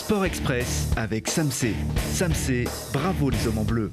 Sport Express avec Samsé. Samsé, bravo les hommes en bleu.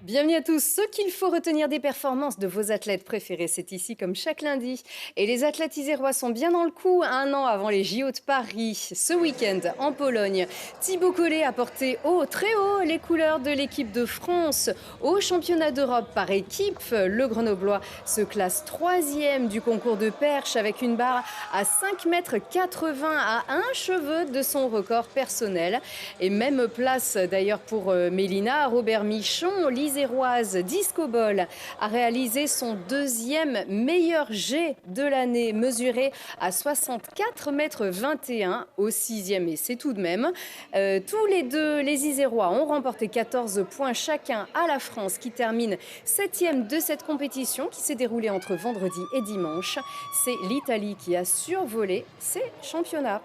Bienvenue à tous. Ce qu'il faut retenir des performances de vos athlètes préférés, c'est ici comme chaque lundi. Et les athlètes isérois sont bien dans le coup, un an avant les JO de Paris. Ce week-end, en Pologne, Thibaut Collet a porté haut, très haut, les couleurs de l'équipe de France. Au championnat d'Europe par équipe, le Grenoblois se classe 3e du concours de perche avec une barre à 5,80 m à un cheveu de son record personnel. Et même place d'ailleurs pour Mélina, Robert Michon, l'Iséroise Disco Ball a réalisé son deuxième meilleur jet de l'année, mesuré à 64,21 m au 6e essai tout de même. Tous les deux, les Isérois ont remporté 14 points chacun à la France qui termine 7e de cette compétition qui s'est déroulée entre vendredi et dimanche. C'est l'Italie qui a survolé ces championnats.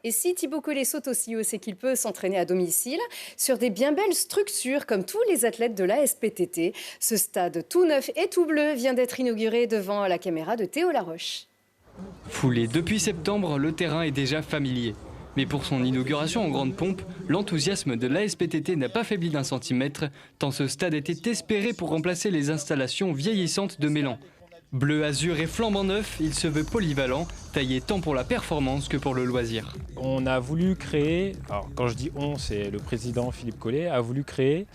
Et si Thibaut Collet saute aussi haut, c'est qu'il peut s'entraîner à domicile sur des bien belles structures comme tous les athlètes de la SPTT. Ce stade tout neuf et tout bleu vient d'être inauguré devant la caméra de Théo Laroche. Foulé depuis septembre, le terrain est déjà familier. Mais pour son inauguration en grande pompe, l'enthousiasme de la SPTT n'a pas faibli d'un centimètre, tant ce stade était espéré pour remplacer les installations vieillissantes de Mélan. Bleu, azur et flambant neuf, il se veut polyvalent, taillé tant pour la performance que pour le loisir. On a voulu créer, alors quand je dis on, c'est le président Philippe Collet, a voulu créer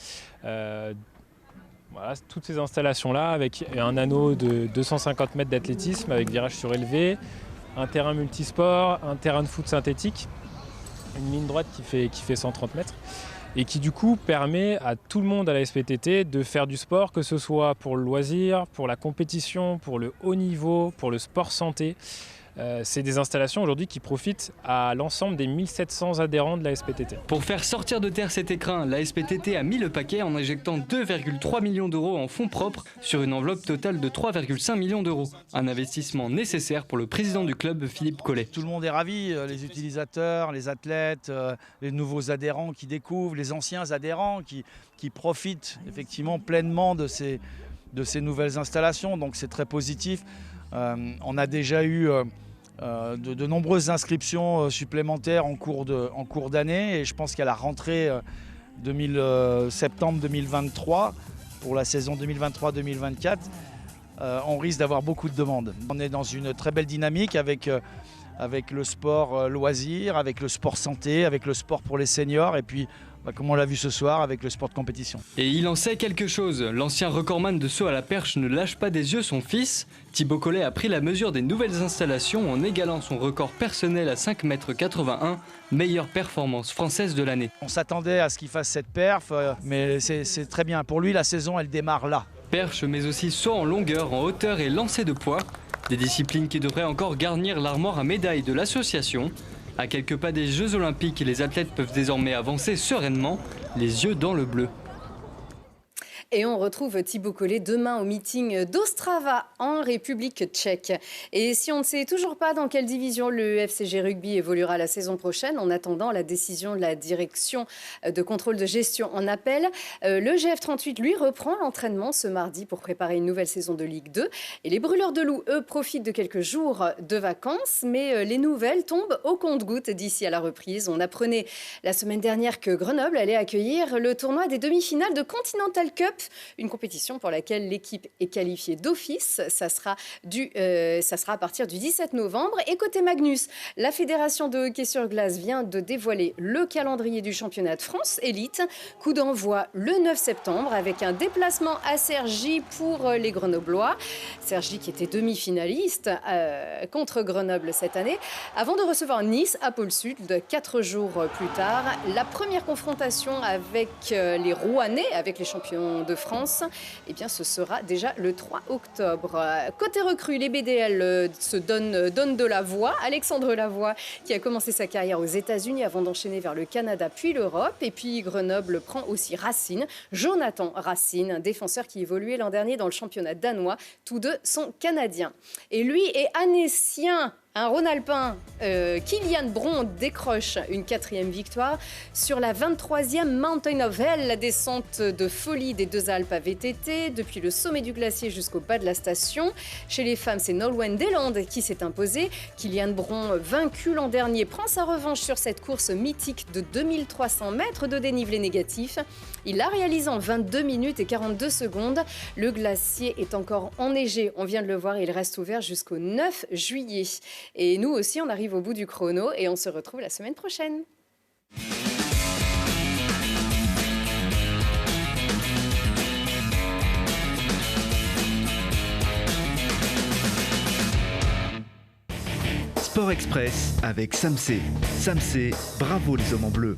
toutes ces installations-là avec un anneau de 250 mètres d'athlétisme avec virage surélevé, un terrain multisport, un terrain de foot synthétique, une ligne droite qui fait 130 mètres. Et qui du coup permet à tout le monde à la SPTT de faire du sport, que ce soit pour le loisir, pour la compétition, pour le haut niveau, pour le sport santé. C'est des installations aujourd'hui qui profitent à l'ensemble des 1700 adhérents de la SPTT. Pour faire sortir de terre cet écrin, la SPTT a mis le paquet en injectant 2,3 millions d'euros en fonds propres sur une enveloppe totale de 3,5 millions d'euros. Un investissement nécessaire pour le président du club, Philippe Collet. Tout le monde est ravi, les utilisateurs, les athlètes, les nouveaux adhérents qui découvrent, les anciens adhérents qui profitent effectivement pleinement de ces nouvelles installations. Donc c'est très positif. On a déjà eu de nombreuses inscriptions supplémentaires en cours d'année et je pense qu'à la rentrée septembre 2023 pour la saison 2023-2024 on risque d'avoir beaucoup de demandes. On est dans une très belle dynamique avec le sport loisir, avec le sport santé, avec le sport pour les seniors et puis comme on l'a vu ce soir avec le sport de compétition. Et il en sait quelque chose. L'ancien recordman de saut à la perche ne lâche pas des yeux son fils. Thibaut Collet a pris la mesure des nouvelles installations en égalant son record personnel à 5,81 m, meilleure performance française de l'année. On s'attendait à ce qu'il fasse cette perf, mais c'est très bien. Pour lui, la saison, elle démarre là. Perche, mais aussi saut en longueur, en hauteur et lancer de poids. Des disciplines qui devraient encore garnir l'armoire à médailles de l'association. À quelques pas des Jeux Olympiques, les athlètes peuvent désormais avancer sereinement, les yeux dans le bleu. Et on retrouve Thibaut Collet demain au meeting d'Ostrava en République tchèque. Et si on ne sait toujours pas dans quelle division le FCG Rugby évoluera la saison prochaine, en attendant la décision de la direction de contrôle de gestion en appel, le GF38, lui, reprend l'entraînement ce mardi pour préparer une nouvelle saison de Ligue 2. Et les brûleurs de loups, eux, profitent de quelques jours de vacances, mais les nouvelles tombent au compte-gouttes d'ici à la reprise. On apprenait la semaine dernière que Grenoble allait accueillir le tournoi des demi-finales de Continental Cup, une compétition pour laquelle l'équipe est qualifiée d'office. Ça sera à partir du 17 novembre. Et côté Magnus, la Fédération de hockey sur glace vient de dévoiler le calendrier du championnat de France Élite. Coup d'envoi le 9 septembre avec un déplacement à Cergy pour les Grenoblois. Cergy qui était demi-finaliste contre Grenoble cette année, avant de recevoir Nice à Pôle Sud 4 jours plus tard. La première confrontation avec les Rouennais, avec les champions de France, eh bien, ce sera déjà le 3 octobre. Côté recrue, les BDL se donnent de la voix. Alexandre Lavoie, qui a commencé sa carrière aux États-Unis avant d'enchaîner vers le Canada puis l'Europe. Et puis Grenoble prend aussi Racine, Jonathan Racine, un défenseur qui évoluait l'an dernier dans le championnat danois. Tous deux sont canadiens. Et lui est annécien. Un Rhône-Alpin, Kilian Bron décroche une 4e victoire sur la 23e Mountain of Hell, la descente de folie des Deux Alpes à VTT, depuis le sommet du glacier jusqu'au bas de la station. Chez les femmes, c'est Nolwenn Deland qui s'est imposée. Kilian Bron, vaincu l'an dernier, prend sa revanche sur cette course mythique de 2300 mètres de dénivelé négatif. Il l'a réalisé en 22 minutes et 42 secondes. Le glacier est encore enneigé, on vient de le voir, et il reste ouvert jusqu'au 9 juillet. Et nous aussi, on arrive au bout du chrono et on se retrouve la semaine prochaine. Sport Express avec Samsé. Samsé, bravo les hommes en bleu.